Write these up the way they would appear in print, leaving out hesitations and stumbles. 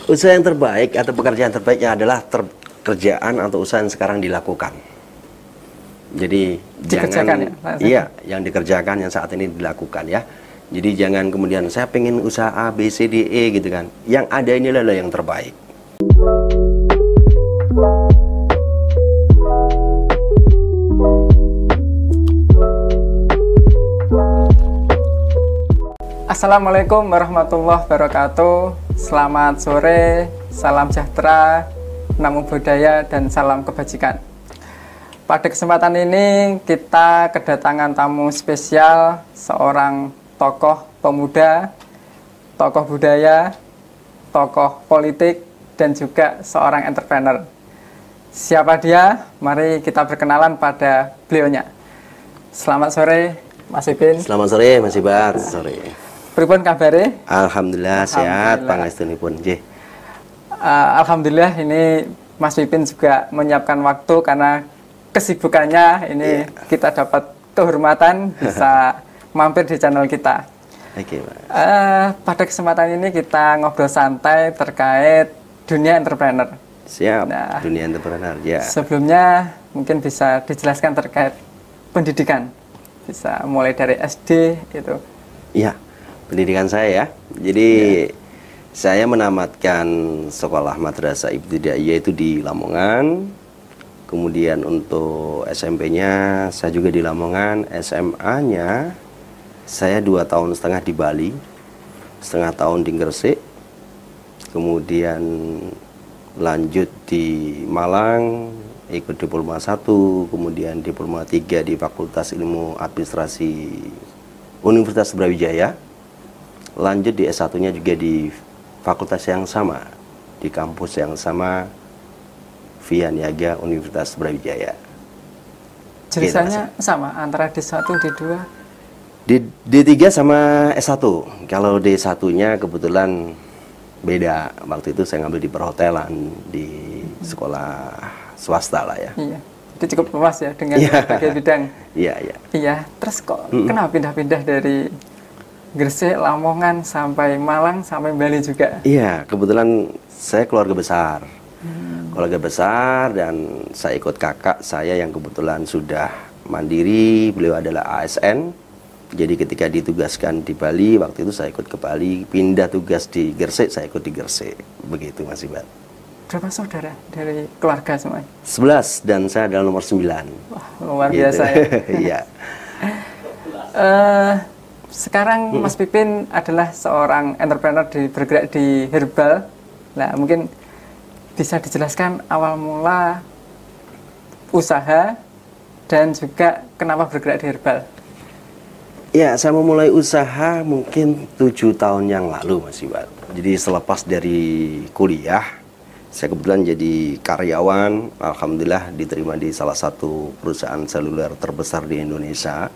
Usaha yang terbaik atau pekerjaan terbaiknya adalah kerjaan atau usaha yang sekarang dilakukan. Jadi jangan, ya, iya, yang dikerjakan yang saat ini dilakukan ya. Jadi jangan kemudian saya pengen usaha A, B, C, D, E gitu kan. Yang ada inilah yang terbaik. Assalamualaikum warahmatullahi wabarakatuh. Selamat sore, salam sejahtera, namo buddhaya, dan salam kebajikan. Pada kesempatan ini kita kedatangan tamu spesial, seorang tokoh pemuda, tokoh budaya, tokoh politik, dan juga seorang entrepreneur. Siapa dia? Mari kita berkenalan pada beliaunya. Selamat sore, Mas Ipin. Selamat sore, Mas Ibar. Sore. Pripun kabare? Alhamdulillah sehat, pangestunipun nggih. Alhamdulillah ini Mas Ipin juga menyiapkan waktu karena kesibukannya ini kita dapat kehormatan bisa mampir di channel kita. Oke, Mas. Pada kesempatan ini kita ngobrol santai terkait dunia entrepreneur. Siap, Nah, dunia entrepreneur ya. Sebelumnya mungkin bisa dijelaskan terkait pendidikan. Bisa mulai dari SD gitu. Iya, pendidikan saya ya. Jadi saya menamatkan sekolah madrasah ibtidaiyah itu di Lamongan. Kemudian untuk SMP-nya saya juga di Lamongan. SMA-nya saya 2,5 tahun di Bali, setengah tahun di Gresik. Kemudian lanjut di Malang, ikut diploma 1, kemudian diploma 3 di Fakultas Ilmu Administrasi Universitas Brawijaya. Lanjut di S1-nya juga di fakultas yang sama, di kampus yang sama, via Niaga Universitas Brawijaya. Jurusannya sama antara D1, D2? D3 sama S1. Kalau D1-nya kebetulan beda. Waktu itu saya ngambil di perhotelan, di sekolah swasta lah ya. Iya, itu cukup luas ya dengan berbagai bidang. Iya, iya. Iya, terus kok kenapa pindah-pindah dari Gresik, Lamongan, sampai Malang, sampai Bali juga? Iya, kebetulan saya keluarga besar. Keluarga besar dan saya ikut kakak saya yang kebetulan sudah mandiri. Beliau adalah ASN. Jadi ketika ditugaskan di Bali, waktu itu saya ikut ke Bali. Pindah tugas di Gresik, saya ikut di Gresik. Begitu Mas Iban. Berapa saudara dari keluarga semua? 11 dan saya adalah nomor 9. Wah, luar biasa ya. Iya. Sekarang Mas Pipin adalah seorang entrepreneur bergerak di herbal. Nah, mungkin bisa dijelaskan awal mula usaha dan juga kenapa bergerak di herbal? Ya, saya memulai usaha mungkin 7 tahun yang lalu Mas Iwan. Jadi selepas dari kuliah, saya kebetulan jadi karyawan. Alhamdulillah diterima di salah satu perusahaan seluler terbesar di Indonesia.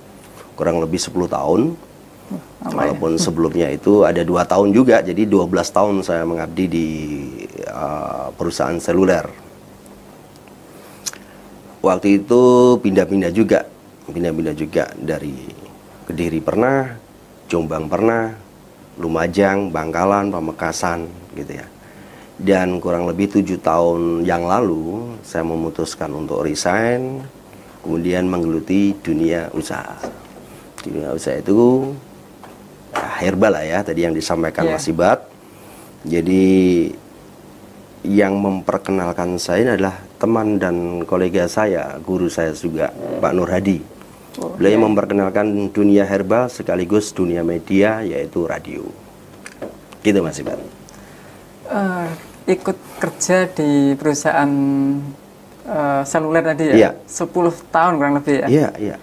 Kurang lebih 10 tahun. Walaupun sebelumnya itu ada 2 tahun juga, jadi 12 tahun saya mengabdi di perusahaan seluler. Waktu itu pindah-pindah juga dari Kediri pernah, Jombang pernah, Lumajang, Bangkalan, Pamekasan gitu ya. Dan kurang lebih 7 tahun yang lalu saya memutuskan untuk resign, kemudian menggeluti dunia usaha. Dunia usaha itu herbal lah ya, tadi yang disampaikan Mas Ibat. Jadi yang memperkenalkan saya adalah teman dan kolega saya, guru saya juga, Pak Nur Hadi. Beliau yang memperkenalkan dunia herbal sekaligus dunia media, yaitu radio. Gitu Mas Ibat. Ikut kerja di perusahaan seluler tadi ya? Iya. 10 tahun kurang lebih ya? Iya, iya.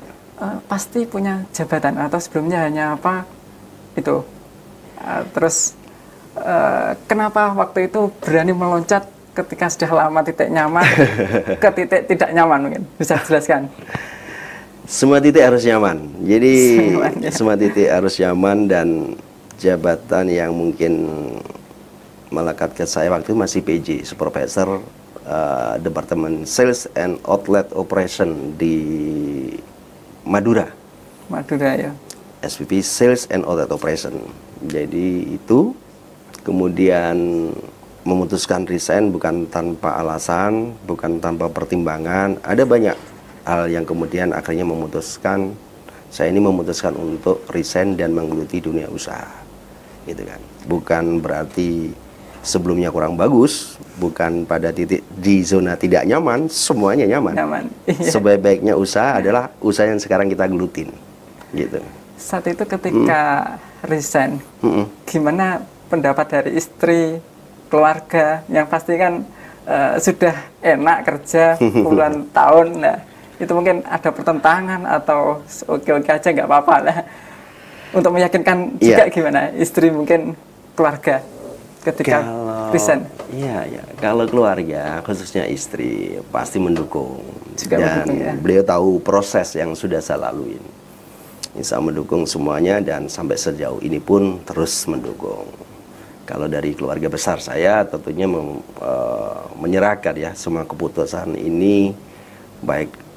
Pasti punya jabatan atau sebelumnya hanya apa itu? Terus kenapa waktu itu berani meloncat ketika sudah lama titik nyaman ke titik tidak nyaman, mungkin bisa dijelaskan? Semua titik harus nyaman. Jadi semua titik harus nyaman, dan jabatan yang mungkin melekat ke saya waktu itu masih PJ, Supervisor Departemen Sales and Outlet Operation di Madura. Madura ya. SVP Sales and Outlet Operation. Jadi itu, kemudian memutuskan resign bukan tanpa alasan, bukan tanpa pertimbangan. Ada banyak hal yang kemudian akhirnya memutuskan, saya ini memutuskan untuk resign dan menggeluti dunia usaha, gitu kan. Bukan berarti sebelumnya kurang bagus, bukan pada titik di zona tidak nyaman, semuanya nyaman. Iya. Sebaik-baiknya usaha adalah usaha yang sekarang kita gelutin, gitu. Saat itu ketika resign, gimana pendapat dari istri, keluarga, yang pasti kan sudah enak kerja puluhan tahun, nah itu mungkin ada pertentangan atau oke-oke aja nggak apa-apa lah. Untuk meyakinkan juga gimana istri mungkin keluarga ketika resign? Iya, kalau keluarga khususnya istri pasti mendukung juga dan mendukung, ya. Beliau tahu proses yang sudah saya laluin. Bisa mendukung semuanya dan sampai sejauh ini pun terus mendukung. Kalau dari keluarga besar saya tentunya menyerahkan ya semua keputusan ini, baik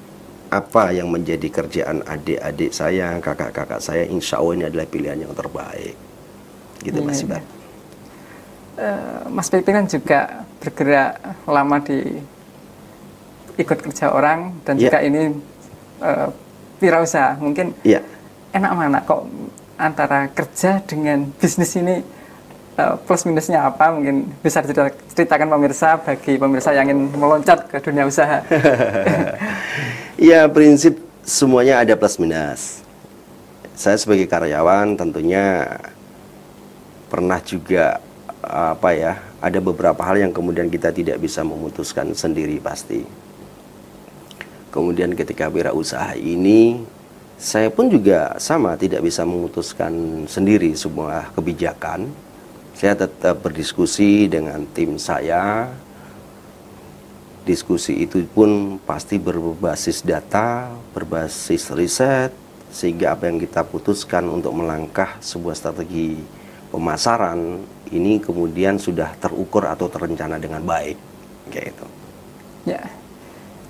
apa yang menjadi kerjaan adik-adik saya, kakak-kakak saya, insya Allah ini adalah pilihan yang terbaik. Gitu Mas Iban. Mas Pepi kan juga bergerak lama di ikut kerja orang dan juga ini wirausaha. Mungkin enak mana kok antara kerja dengan bisnis ini, plus minusnya apa? Mungkin bisa ceritakan pemirsa, bagi pemirsa yang ingin meloncat ke dunia usaha. Ya, prinsip semuanya ada plus minus. Saya sebagai karyawan tentunya pernah juga ada beberapa hal yang kemudian kita tidak bisa memutuskan sendiri pasti. Kemudian ketika wirausaha ini, saya pun juga sama, tidak bisa memutuskan sendiri sebuah kebijakan. Saya tetap berdiskusi dengan tim saya. Diskusi itu pun pasti berbasis data, berbasis riset, sehingga apa yang kita putuskan untuk melangkah sebuah strategi pemasaran ini kemudian sudah terukur atau terencana dengan baik, kayak itu. Ya.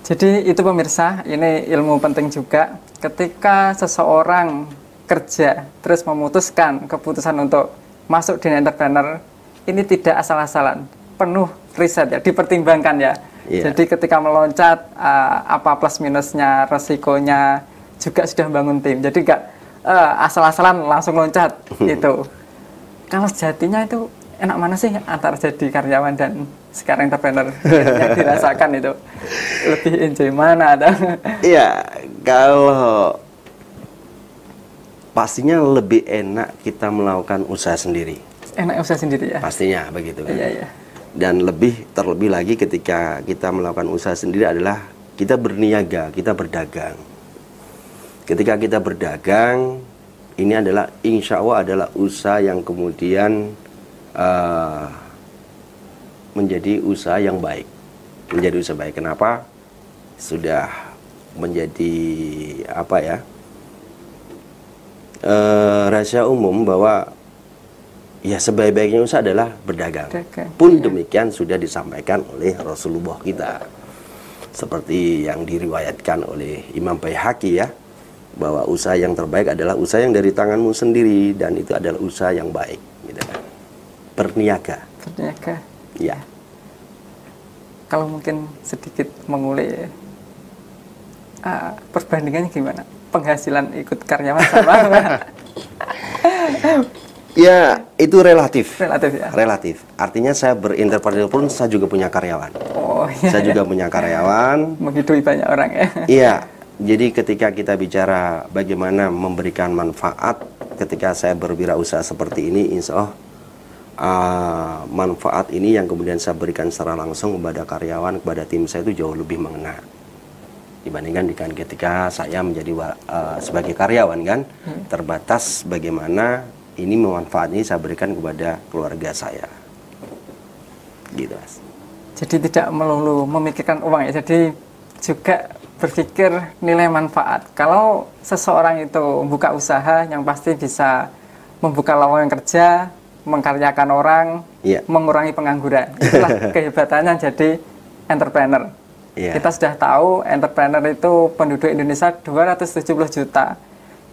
Jadi itu pemirsa, ini ilmu penting juga. Ketika seseorang kerja terus memutuskan keputusan untuk masuk di entrepreneur, ini tidak asal-asalan, penuh riset ya, dipertimbangkan ya. Jadi ketika meloncat, apa plus minusnya, resikonya, juga sudah bangun tim. Jadi nggak asal-asalan langsung loncat itu. Kalau sejatinya itu enak mana sih antara jadi karyawan dan sekarang entrepreneur yang dirasakan itu? Lebih enjoy mana ada? Iya, kalau pastinya lebih enak kita melakukan usaha sendiri. Enak usaha sendiri ya? Pastinya begitu kan. Iya. Dan terlebih lagi ketika kita melakukan usaha sendiri adalah kita berniaga, kita berdagang. Ketika kita berdagang, ini adalah insya Allah adalah usaha yang kemudian menjadi usaha yang baik. Menjadi usaha baik. Kenapa? Sudah menjadi rahasia umum bahwa ya sebaik-baiknya usaha adalah berdagang. Pun demikian sudah disampaikan oleh Rasulullah kita. Seperti yang diriwayatkan oleh Imam Baihaqi ya, bahwa usaha yang terbaik adalah usaha yang dari tanganmu sendiri, dan itu adalah usaha yang baik, gitu kan. Berniaga. Ya. Kalau mungkin sedikit mengulik, perbandingannya gimana? Penghasilan ikut karyawan sama? Ya, itu relatif. Relatif ya. Relatif. Artinya saya berinterpretasi pun saya juga punya karyawan. Oh iya. Saya juga punya karyawan. Menghidupi banyak orang ya. Iya. Jadi ketika kita bicara bagaimana memberikan manfaat, ketika saya berwirausaha seperti ini, insya Allah manfaat ini yang kemudian saya berikan secara langsung kepada karyawan, kepada tim saya itu jauh lebih mengena dibandingkan dengan ketika saya menjadi sebagai karyawan kan, terbatas bagaimana ini manfaat ini saya berikan kepada keluarga saya, gitu Mas. Jadi tidak melulu memikirkan uang ya, jadi juga berpikir nilai manfaat. Kalau seseorang itu membuka usaha, yang pasti bisa membuka lowongan kerja, mengkaryakan orang, mengurangi pengangguran. Itulah kehebatannya jadi entrepreneur. Kita sudah tahu entrepreneur itu penduduk Indonesia 270 juta.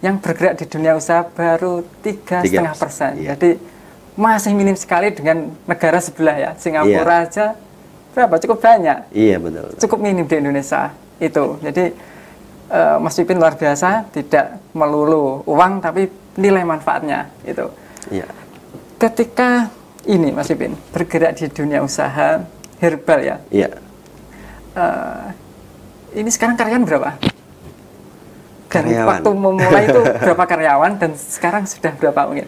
Yang bergerak di dunia usaha baru 3,5%. Jadi masih minim sekali dengan negara sebelah ya. Singapura aja berapa? Cukup banyak. Iya, betul. Cukup minim di Indonesia itu. Jadi Mas Pipin luar biasa, tidak melulu uang tapi nilai manfaatnya itu. Iya. Ketika ini Mas Pipin bergerak di dunia usaha herbal ya. Iya. Ini sekarang karyawan berapa? Dan Karyawan. waktu memulai itu berapa karyawan dan sekarang sudah berapa mungkin?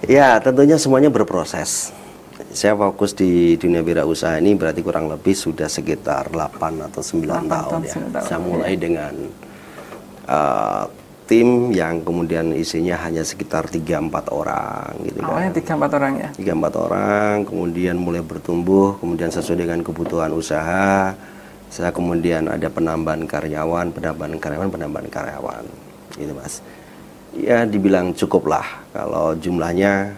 Ya, tentunya semuanya berproses. Saya fokus di dunia wirausaha ini berarti kurang lebih sudah sekitar 8 atau 9 tahun ya. Saya mulai dengan tim yang kemudian isinya hanya sekitar 3-4 orang gitu kan. Awalnya 3-4 orang ya? 3-4 orang, kemudian mulai bertumbuh, kemudian sesuai dengan kebutuhan usaha, saya kemudian ada penambahan karyawan, gitu Mas. Ya dibilang cukup lah kalau jumlahnya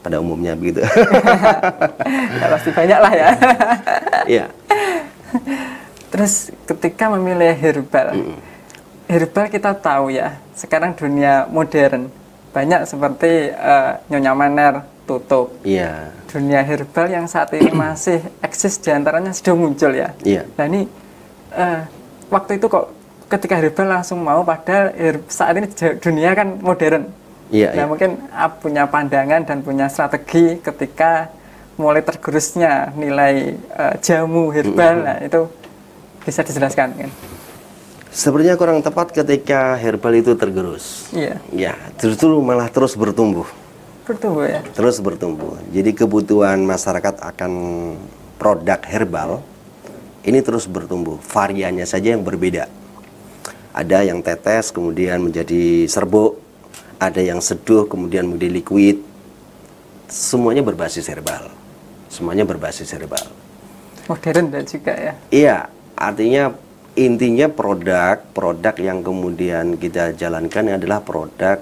pada umumnya begitu. Ya, pasti banyak lah ya. Iya. Terus ketika memilih herbal, herbal kita tahu ya, sekarang dunia modern banyak seperti Nyonya Menir tutup. Iya. Dunia herbal yang saat ini masih eksis diantaranya sudah muncul ya. Iya. Nah ini waktu itu kok ketika herbal langsung mau, padahal saat ini dunia kan modern. Iya. Nah Iya. mungkin punya pandangan dan punya strategi ketika mulai tergerusnya nilai jamu herbal. Nah itu bisa dijelaskan kan? Sebenarnya kurang tepat ketika herbal itu tergerus. Iya. Ya, justru malah terus bertumbuh. Bertumbuh ya. Terus bertumbuh. Jadi kebutuhan masyarakat akan produk herbal ini terus bertumbuh. Variannya saja yang berbeda. Ada yang tetes kemudian menjadi serbuk, ada yang seduh kemudian menjadi liquid. Semuanya berbasis herbal. Semuanya berbasis herbal. Modern dan juga ya. Iya, artinya intinya produk yang kemudian kita jalankan adalah produk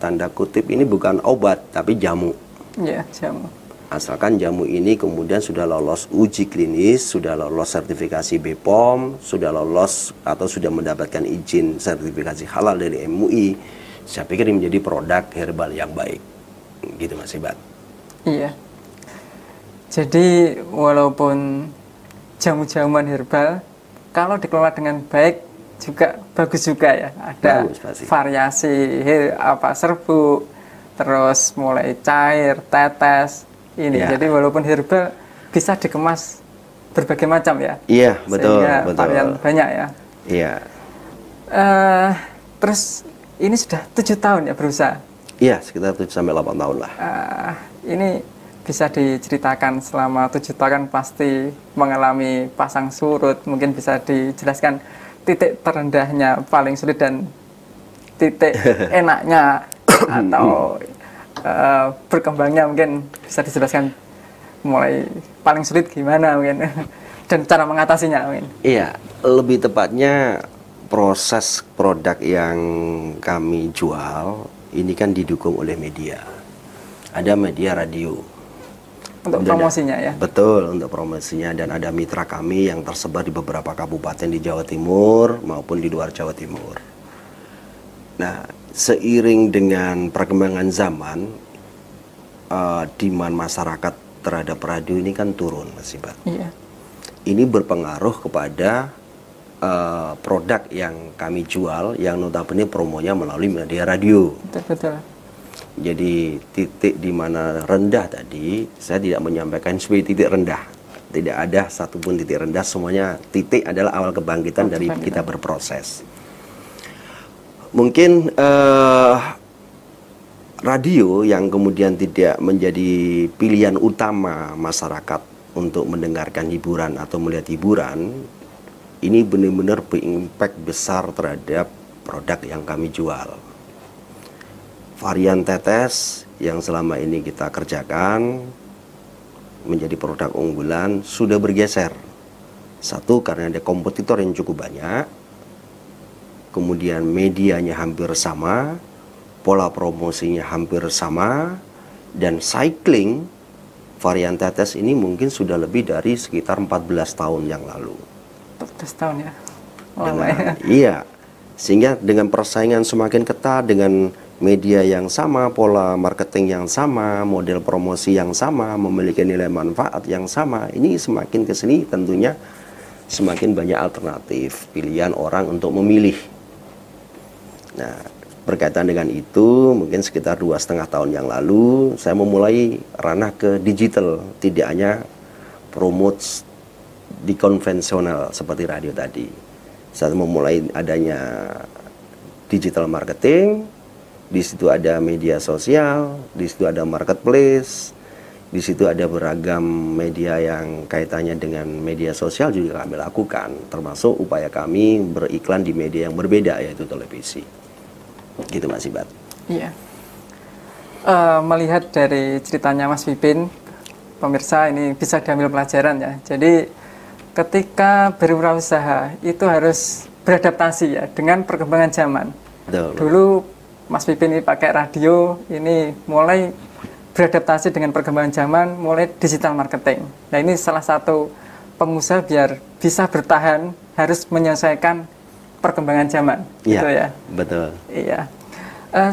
tanda kutip ini bukan obat tapi jamu. Iya, jamu. Asalkan jamu ini kemudian sudah lolos uji klinis, sudah lolos sertifikasi BPOM, sudah lolos atau sudah mendapatkan izin sertifikasi halal dari MUI, saya pikir ini menjadi produk herbal yang baik. Gitu Mas Ibat. Iya. Jadi walaupun jamu-jamuan herbal kalau dikelola dengan baik juga bagus juga ya. Ada Bagus, variasi serbuk, terus mulai cair, tetes ini. Ya. Jadi walaupun herbal bisa dikemas berbagai macam ya. Iya, betul, Sehingga betul. varian banyak ya. Iya. Terus ini sudah 7 tahun ya berusaha. Iya, sekitar 7-8 tahun lah. Ini bisa diceritakan selama 7 tahun pasti mengalami pasang surut. Mungkin bisa dijelaskan titik terendahnya paling sulit dan titik enaknya atau berkembangnya mungkin bisa dijelaskan mulai paling sulit gimana mungkin dan cara mengatasinya mungkin. Iya, lebih tepatnya proses produk yang kami jual ini kan didukung oleh media. Ada media radio. Untuk promosinya ya? Betul, untuk promosinya. Dan ada mitra kami yang tersebar di beberapa kabupaten di Jawa Timur maupun di luar Jawa Timur. Nah, seiring dengan perkembangan zaman, demand masyarakat terhadap radio ini kan turun, Mas Ibat. Iya. Ini berpengaruh kepada produk yang kami jual, yang notabene promonya melalui media radio. Betul. Jadi titik di mana rendah tadi, saya tidak menyampaikan sebagai titik rendah. Tidak ada satupun titik rendah, semuanya titik adalah awal kebangkitan dari kita berproses. Mungkin radio yang kemudian tidak menjadi pilihan utama masyarakat untuk mendengarkan hiburan atau melihat hiburan, ini benar-benar berimpact besar terhadap produk yang kami jual. Varian tetes yang selama ini kita kerjakan menjadi produk unggulan sudah bergeser. Satu, karena ada kompetitor yang cukup banyak, kemudian medianya hampir sama, pola promosinya hampir sama, dan cycling varian tetes ini mungkin sudah lebih dari sekitar 14 tahun yang lalu. 14 tahun ya? Lama ya? Iya, sehingga dengan persaingan semakin ketat, dengan media yang sama, pola marketing yang sama, model promosi yang sama, memiliki nilai manfaat yang sama. Ini semakin ke sini tentunya semakin banyak alternatif pilihan orang untuk memilih. Nah, berkaitan dengan itu, mungkin sekitar 2,5 tahun yang lalu saya memulai ranah ke digital, tidak hanya promote di konvensional seperti radio tadi. Saya memulai adanya digital marketing. Di situ ada media sosial, di situ ada marketplace, di situ ada beragam media yang kaitannya dengan media sosial juga kami lakukan, termasuk upaya kami beriklan di media yang berbeda, yaitu televisi. Gitu Mas Ibat. Iya. Melihat dari ceritanya Mas Pipin, pemirsa ini bisa diambil pelajaran ya. Jadi ketika berwirausaha itu harus beradaptasi ya dengan perkembangan zaman. Betul. Dulu Mas Pipin ini pakai radio, ini mulai beradaptasi dengan perkembangan zaman, mulai digital marketing. Nah ini salah satu pengusaha biar bisa bertahan harus menyesuaikan perkembangan zaman, Iya, gitu ya. betul. Iya.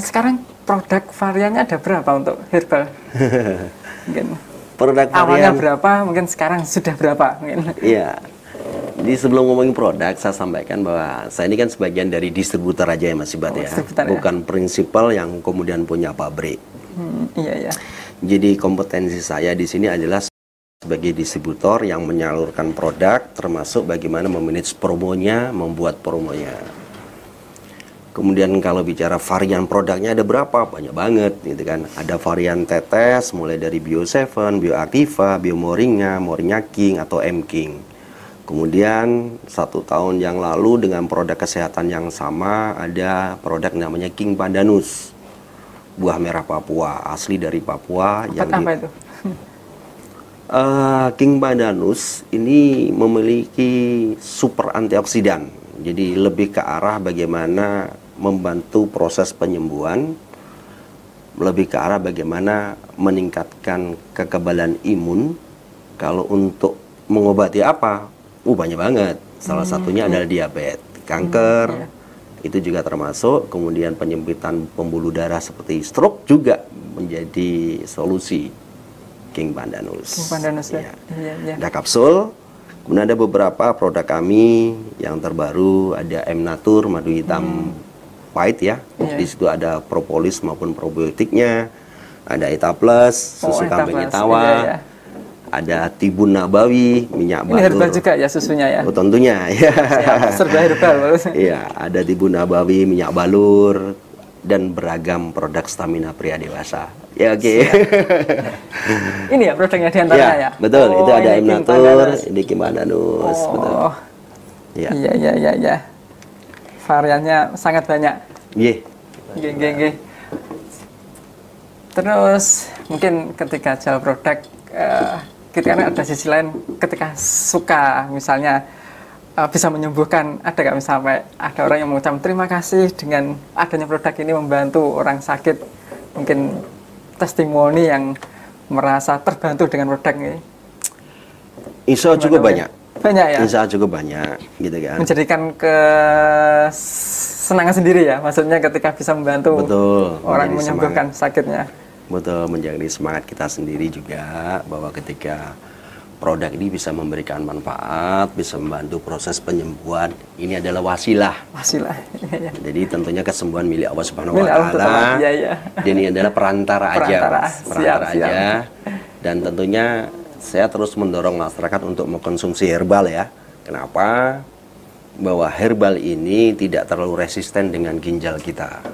Sekarang produk variannya ada berapa untuk herbal? Mungkin Produk awalnya varian, berapa, mungkin sekarang sudah berapa? Mungkin. iya. Di sebelum ngomongin produk, saya sampaikan bahwa saya ini kan sebagian dari distributor aja ya Mas Ibat ya, distributor ya. bukan prinsipal yang kemudian punya pabrik. Iya ya. Jadi kompetensi saya di sini adalah sebagai distributor yang menyalurkan produk, termasuk bagaimana memanage promonya, membuat promonya. Kemudian kalau bicara varian produknya ada berapa? Banyak banget gitu kan. Ada varian tetes mulai dari Bio7, Bioactiva, Biomoringa, Moringa King atau M King. Kemudian 1 tahun yang lalu dengan produk kesehatan yang sama ada produk namanya King Pandanus. Buah merah Papua, asli dari Papua. Apa itu? King Pandanus ini memiliki super antioksidan. Jadi lebih ke arah bagaimana membantu proses penyembuhan, lebih ke arah bagaimana meningkatkan kekebalan imun. Kalau untuk mengobati apa? Banyak banget. Salah satunya adalah diabetes, kanker, itu juga termasuk. Kemudian penyempitan pembuluh darah seperti stroke juga menjadi solusi King Pandanus. King Pandanus ya. Iya. Ada kapsul. Kemudian ada beberapa produk kami yang terbaru, ada M Natur madu hitam pahit ya. Di situ ada propolis maupun probiotiknya. Ada Eta Plus, susu kambing Etawa. Iya. Ada Tibun Nabawi, minyak balur. Ini herbal juga ya susunya ya? Tentunya ya. Serba herbal. Iya, ada Tibun Nabawi, minyak balur, dan beragam produk stamina pria dewasa. Ya oke. Ini ya produknya diantaranya ya? Betul, itu ada M Natur, ini King Pandanus, betul. Ya. Iya. Variannya sangat banyak. Iya. Terus mungkin ketika jual produk, kita kan ada sisi lain ketika suka misalnya bisa menyembuhkan, ada nggak misalnya ada orang yang mengucapkan terima kasih dengan adanya produk ini membantu orang sakit, mungkin testimoni yang merasa terbantu dengan produk ini? Insya Allah cukup banyak. Banyak ya? Insya Allah cukup banyak gitu kan. Menjadikan kesenangan sendiri ya, maksudnya ketika bisa membantu orang menyembuhkan sakitnya. Betul, menjadi semangat kita sendiri juga bahwa ketika produk ini bisa memberikan manfaat, bisa membantu proses penyembuhan, ini adalah wasilah. Jadi tentunya kesembuhan milik Allah Subhanahu wa taala. Dan ini adalah perantara aja. Dan tentunya saya terus mendorong masyarakat untuk mengkonsumsi herbal ya. Kenapa? Bahwa herbal ini tidak terlalu resisten dengan ginjal kita.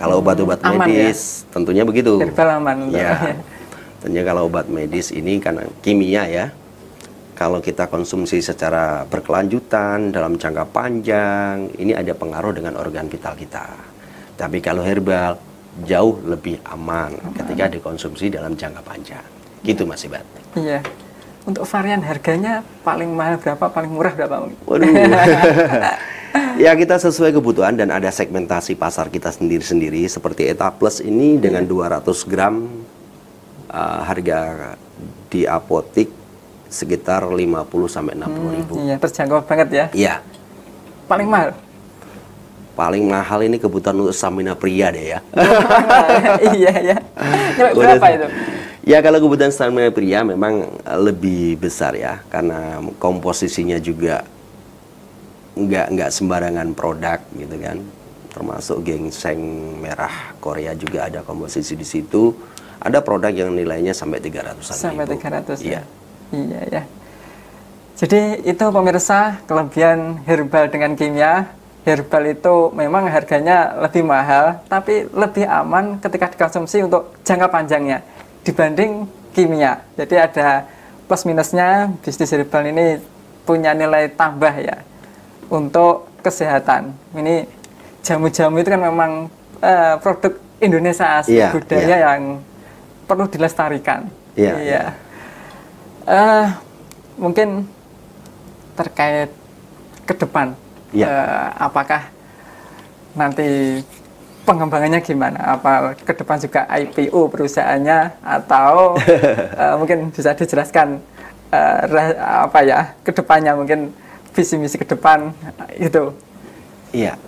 Kalau obat-obat medis, ya? Tentunya begitu. Herbal aman. Ya. Tentunya kalau obat medis ini kan kimia ya. Kalau kita konsumsi secara berkelanjutan dalam jangka panjang, ini ada pengaruh dengan organ vital kita. Tapi kalau herbal jauh lebih aman ketika dikonsumsi dalam jangka panjang. Gitu Mas Ibat. Iya. Untuk varian harganya paling mahal berapa, paling murah berapa? Waduh. Ya kita sesuai kebutuhan dan ada segmentasi pasar kita sendiri-sendiri. Seperti Eta Plus ini dengan 200 gram harga di apotik sekitar 50 sampai 60 ribu. Iya, terjangkau banget ya. Iya. Paling mahal? paling mahal ini kebutuhan untuk stamina pria deh ya. Iya ya. Nyampe berapa itu? Ya kalau kebutuhan stamina pria memang lebih besar ya, karena komposisinya juga nggak sembarangan produk gitu kan. Termasuk ginseng merah Korea juga ada komposisi di situ. Ada produk yang nilainya sampai 300-an Sampai ribu. 300 Iya. ya. Iya ya. Jadi itu pemirsa kelebihan herbal dengan kimia. Herbal itu memang harganya lebih mahal, tapi lebih aman ketika dikonsumsi untuk jangka panjangnya dibanding kimia. Jadi ada plus minusnya, bisnis herbal ini punya nilai tambah ya untuk kesehatan. Ini jamu-jamu itu kan memang produk Indonesia asli, budaya yang perlu dilestarikan. Iya. Mungkin terkait ke depan, apakah nanti pengembangannya gimana? Apa ke depan juga IPO perusahaannya atau mungkin bisa dijelaskan apa ya ke depannya, mungkin visi misi ke depan itu? Iya.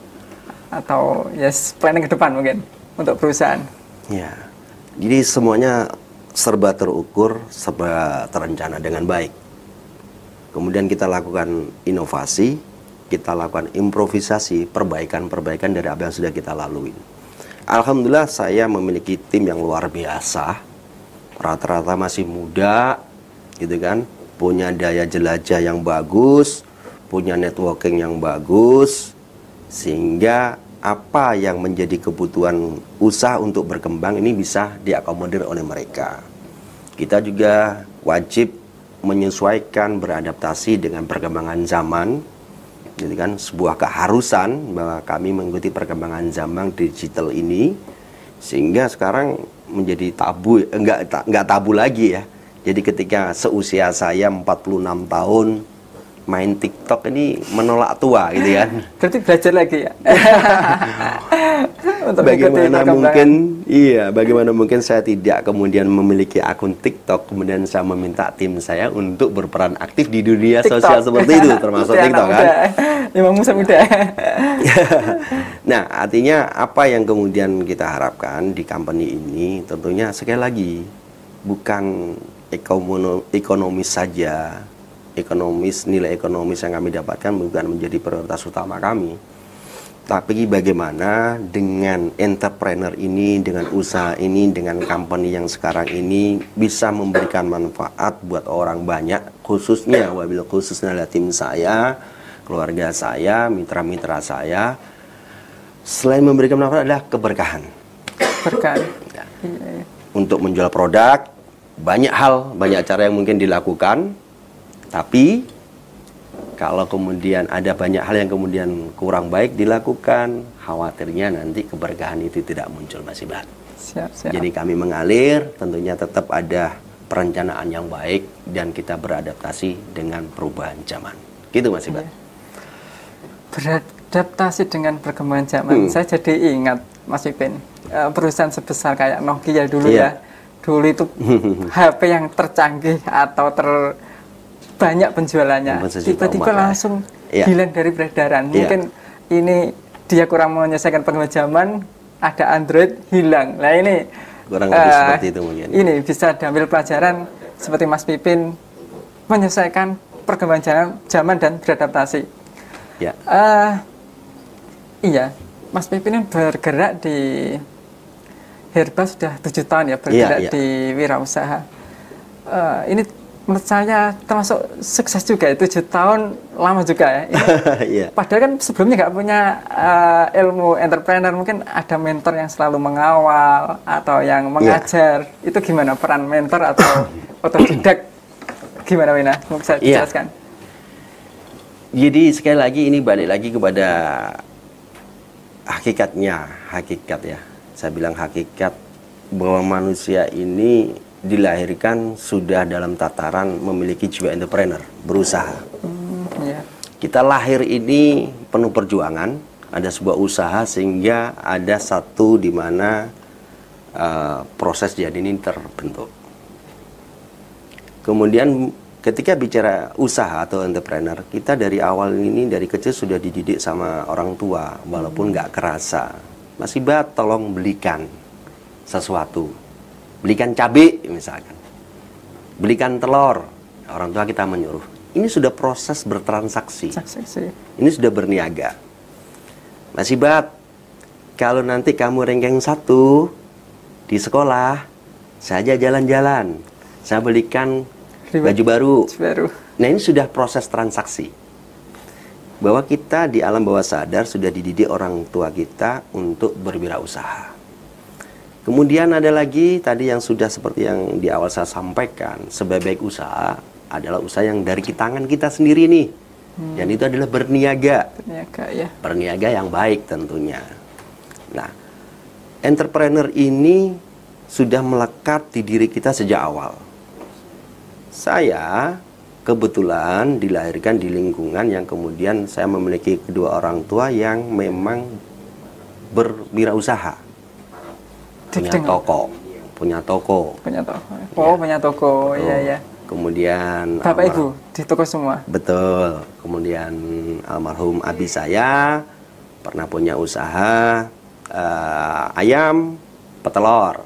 Atau yes, planning ke depan mungkin untuk perusahaan. Iya. Jadi semuanya serba terukur, serba terencana dengan baik. Kemudian kita lakukan inovasi, kita lakukan improvisasi, perbaikan-perbaikan dari apa yang sudah kita lalui. Alhamdulillah saya memiliki tim yang luar biasa. Rata-rata masih muda, gitu kan. Punya daya jelajah yang bagus, punya networking yang bagus, sehingga apa yang menjadi kebutuhan usaha untuk berkembang ini bisa diakomodir oleh mereka. Kita juga wajib menyesuaikan, beradaptasi dengan perkembangan zaman, jadi kan sebuah keharusan bahwa kami mengikuti perkembangan zaman digital ini, sehingga sekarang menjadi tabu, enggak tabu lagi ya. Jadi ketika seusia saya 46 tahun main TikTok ini menolak tua gitu kan. Berarti belajar lagi ya. Untuk bagaimana mungkin saya tidak kemudian memiliki akun TikTok, kemudian saya meminta tim saya untuk berperan aktif di dunia TikTok. Sosial seperti itu, termasuk TikTok kan. Memang musa muda. Nah, artinya apa yang kemudian kita harapkan di company ini tentunya sekali lagi bukan ekonomis saja. Nilai ekonomis yang kami dapatkan bukan menjadi prioritas utama kami, tapi bagaimana dengan entrepreneur ini, dengan usaha ini, dengan company yang sekarang ini bisa memberikan manfaat buat orang banyak, khususnya tim saya, keluarga saya, mitra-mitra saya. Selain memberikan manfaat adalah keberkahan. Ya. Untuk menjual produk, banyak hal, banyak cara yang mungkin dilakukan. Tapi kalau kemudian ada banyak hal yang kemudian kurang baik dilakukan, khawatirnya nanti keberkahan itu tidak muncul, Mas Ibad. Siap. Jadi kami mengalir, tentunya tetap ada perencanaan yang baik dan kita beradaptasi dengan perubahan zaman. Gitu, Mas Ibad. Beradaptasi dengan perkembangan zaman. Saya jadi ingat, Mas Ipin, perusahaan sebesar kayak Nokia dulu ya. Dulu itu HP yang tercanggih atau banyak penjualannya, tiba-tiba langsung hilang dari peredaran. Mungkin ini dia kurang menyelesaikan perkembangan zaman, ada Android hilang. Nah ini kurang lebih seperti itu mungkin. Ini bisa diambil pelajaran seperti Mas Pipin menyelesaikan perkembangan zaman dan beradaptasi. Ya. Iya, Mas Pipin bergerak di herbal sudah 7 tahun ya, bergerak di wirausaha. Ini menurut saya termasuk sukses juga, 7 tahun lama juga ya. Padahal kan sebelumnya nggak punya ilmu entrepreneur, mungkin ada mentor yang selalu mengawal atau yang mengajar. Itu gimana peran mentor atau otodidak? Gimana Wina? Bisa dijelaskan? Jadi sekali lagi ini balik lagi kepada hakikat ya. Saya bilang hakikat bahwa manusia ini dilahirkan sudah dalam tataran memiliki jiwa entrepreneur, berusaha. Kita lahir ini penuh perjuangan, ada sebuah usaha sehingga ada satu di mana proses jadi ini terbentuk. Kemudian ketika bicara usaha atau entrepreneur, kita dari awal ini dari kecil sudah dididik sama orang tua, walaupun nggak kerasa. Mas Iba, tolong belikan sesuatu, belikan cabai misalkan, belikan telur. Orang tua kita menyuruh. Ini sudah proses bertransaksi. Ini sudah berniaga. Mas Iba, kalau nanti kamu ranking 1 di sekolah, saya jalan-jalan, saya belikan baju baru. Nah, ini sudah proses transaksi. Bahwa kita di alam bawah sadar sudah dididik orang tua kita untuk berwirausaha. Kemudian ada lagi tadi yang sudah seperti yang di awal saya sampaikan, sebaik-baik usaha adalah usaha yang dari tangan kita sendiri nih. Dan itu adalah berniaga. Berniaga yang baik tentunya. Nah, entrepreneur ini sudah melekat di diri kita sejak awal. Saya kebetulan dilahirkan di lingkungan yang kemudian saya memiliki kedua orang tua yang memang berwirausaha. Punya toko. Iya. Kemudian Bapak Ibu di toko semua. Betul. Kemudian almarhum abi saya pernah punya usaha ayam petelur.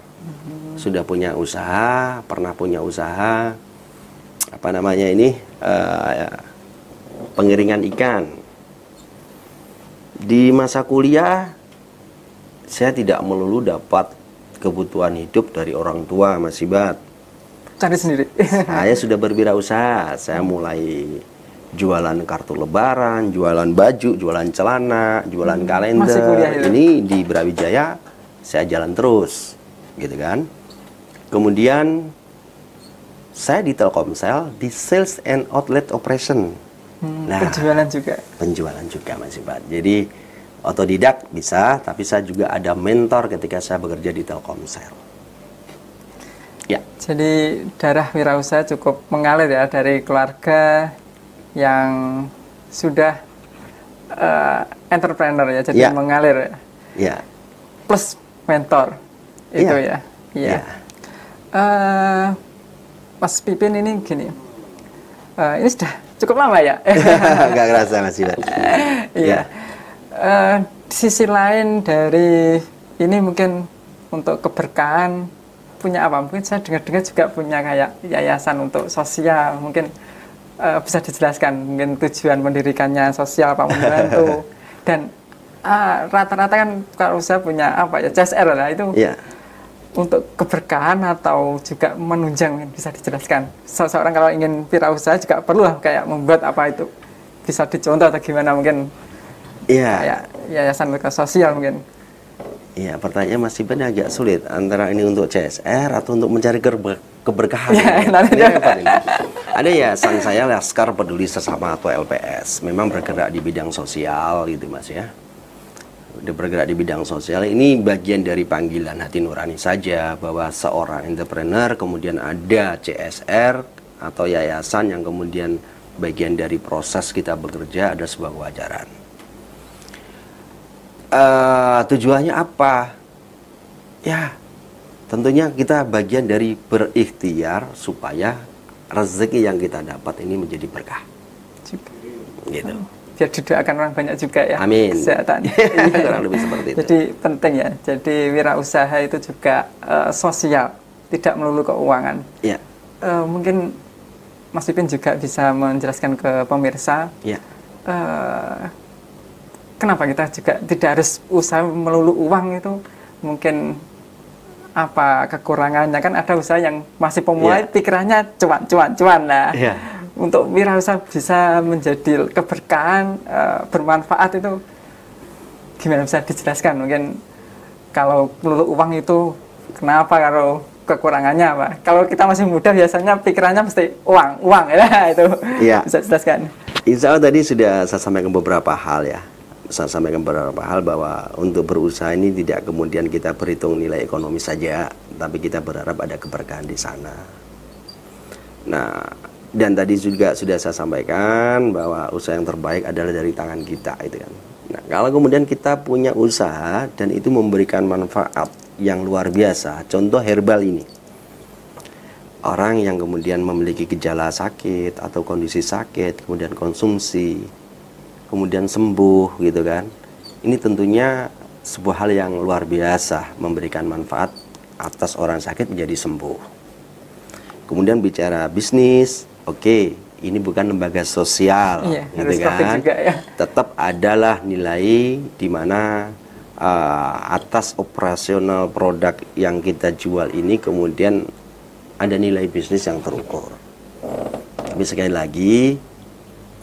Sudah punya usaha, pernah punya usaha apa namanya ini pengiringan ikan. Di masa kuliah saya tidak melulu dapat kebutuhan hidup dari orang tua, Mas Ibat. Cari sendiri. Saya sudah berwirausaha. Saya mulai jualan kartu lebaran, jualan baju, jualan celana, jualan kalender. Ini di Brawijaya saya jalan terus, gitu kan. Kemudian saya di Telkomsel di sales and outlet operation. Penjualan juga Mas Ibat. Jadi otodidak bisa, tapi saya juga ada mentor ketika saya bekerja di Telkomsel. Ya. Jadi darah wirausaha cukup mengalir ya dari keluarga yang sudah entrepreneur ya, jadi mengalir ya. Ya. Plus mentor itu ya. Iya. Mas Pipin ini gini, ini sudah cukup lama ya? Nggak kerasa Mas Iban. Iya. Di sisi lain dari ini mungkin untuk keberkahan punya apa? Mungkin saya dengar-dengar juga punya kayak yayasan untuk sosial. Mungkin bisa dijelaskan mungkin tujuan mendirikannya sosial apa membantu. Dan rata-rata kan kalau usaha punya apa ya, CSR lah itu. Untuk keberkahan atau juga menunjang, bisa dijelaskan. Seseorang kalau ingin wirausaha juga perlu lah kayak membuat apa itu, bisa dicontoh atau gimana mungkin. Kayak yayasan sosial mungkin. Iya, pertanyaan Mas Iban agak sulit antara ini untuk CSR atau untuk mencari keberkahan. Ada yayasan saya Laskar Peduli Sesama atau LPS, memang bergerak di bidang sosial gitu Mas ya. Udah bergerak di bidang sosial, ini bagian dari panggilan hati nurani saja bahwa seorang entrepreneur kemudian ada CSR atau yayasan yang kemudian bagian dari proses kita bekerja, ada sebuah kewajaran. Tujuannya apa? Ya, tentunya kita bagian dari berikhtiar supaya rezeki yang kita dapat ini menjadi berkah. Gitu. Biar didoakan orang banyak juga ya. Amin. Kesehatan. Kurang lebih seperti itu. Jadi penting ya. Jadi wirausaha itu juga sosial, tidak melulu keuangan. Ya. Mungkin Mas Pipin juga bisa menjelaskan ke pemirsa. Ya. Kenapa kita juga tidak harus usaha melulu uang itu? Mungkin apa kekurangannya? Kan ada usaha yang masih pemulai pikirannya cuan lah. Untuk wirausaha bisa menjadi keberkahan, bermanfaat itu gimana, bisa dijelaskan? Mungkin kalau melulu uang itu kenapa, kalau kekurangannya apa? Kalau kita masih muda biasanya pikirannya mesti uang ya itu. Bisa dijelaskan? Insya Allah tadi sudah saya sampaikan beberapa hal ya. Saya sampaikan beberapa hal bahwa untuk berusaha ini tidak kemudian kita berhitung nilai ekonomi saja, tapi kita berharap ada keberkahan di sana. Nah, dan tadi juga sudah saya sampaikan bahwa usaha yang terbaik adalah dari tangan kita, itu kan. Nah, kalau kemudian kita punya usaha dan itu memberikan manfaat yang luar biasa, contoh herbal ini. orang yang kemudian memiliki gejala sakit atau kondisi sakit, kemudian konsumsi, kemudian sembuh gitu kan. Ini tentunya sebuah hal yang luar biasa, memberikan manfaat atas orang sakit menjadi sembuh. Kemudian bicara bisnis, oke, ini bukan lembaga sosial, Iya, gitu harus profit kan. juga ya. Tetap adalah nilai di mana atas operasional produk yang kita jual ini kemudian ada nilai bisnis yang terukur. Tapi sekali lagi,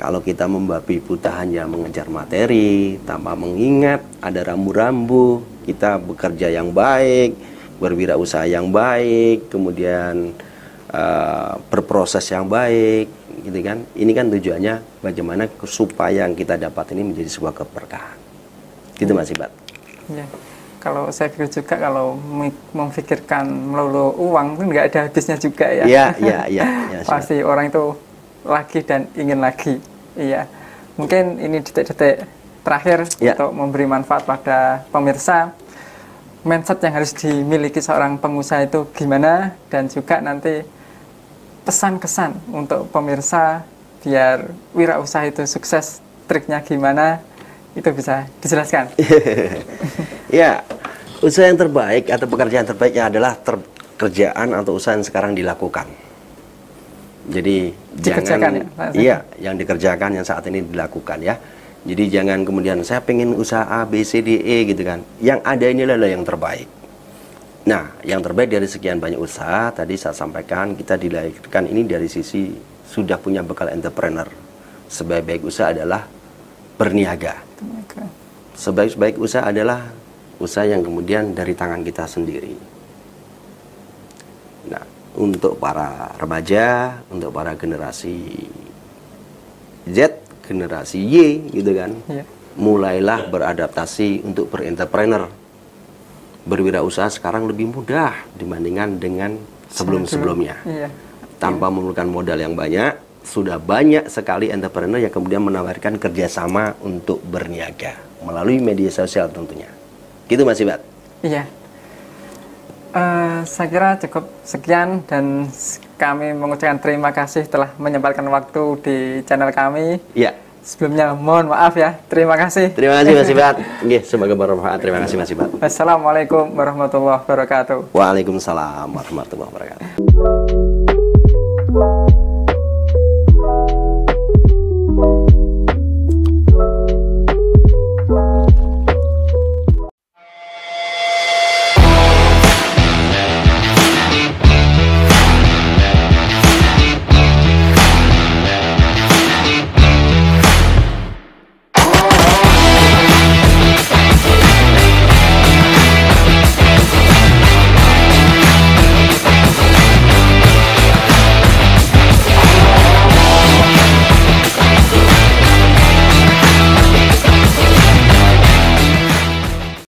kalau kita membabi buta hanya mengejar materi tanpa mengingat ada rambu-rambu, kita bekerja yang baik, berwirausaha yang baik, kemudian berproses yang baik, gitu kan. Ini kan tujuannya bagaimana supaya yang kita dapat ini menjadi sebuah keberkahan. Gitu Mas Ibat. Ya. Kalau saya pikir juga kalau memikirkan melulu uang itu nggak ada habisnya juga ya. Iya. Pasti orang itu lagi dan ingin lagi. Iya. Mungkin ini detik-detik terakhir untuk memberi manfaat pada pemirsa. Mindset yang harus dimiliki seorang pengusaha itu gimana, dan juga nanti pesan-kesan untuk pemirsa biar wirausaha itu sukses, triknya gimana, itu bisa dijelaskan. Ya, usaha yang terbaik atau pekerjaan terbaiknya adalah kerjaan atau usaha yang sekarang dilakukan. Jadi jangan, yang dikerjakan yang saat ini dilakukan ya. Jadi jangan kemudian saya pengen usaha A, B, C, D, E gitu kan. Yang ada ini adalah yang terbaik. Nah, yang terbaik dari sekian banyak usaha tadi saya sampaikan, kita dilahirkan ini dari sisi sudah punya bekal entrepreneur. Sebaik-baik usaha adalah berniaga. Sebaik-baik usaha adalah usaha yang kemudian dari tangan kita sendiri. Nah, untuk para remaja, untuk para generasi Z, generasi Y gitu kan, mulailah beradaptasi untuk berentrepreneur. Berwirausaha sekarang lebih mudah dibandingkan dengan sebelum-sebelumnya. Tanpa memerlukan modal yang banyak, sudah banyak sekali entrepreneur yang kemudian menawarkan kerjasama untuk berniaga melalui media sosial tentunya. Gitu Mas Ibat? Iya. Saya kira cukup sekian, dan kami mengucapkan terima kasih telah menyempatkan waktu di channel kami. Iya. Sebelumnya mohon maaf ya. Terima kasih. Terima kasih Mas Ibat. Nggih, semoga bermanfaat. Terima kasih Mas Ibat. Assalamualaikum warahmatullahi wabarakatuh. Waalaikumsalam warahmatullahi wabarakatuh.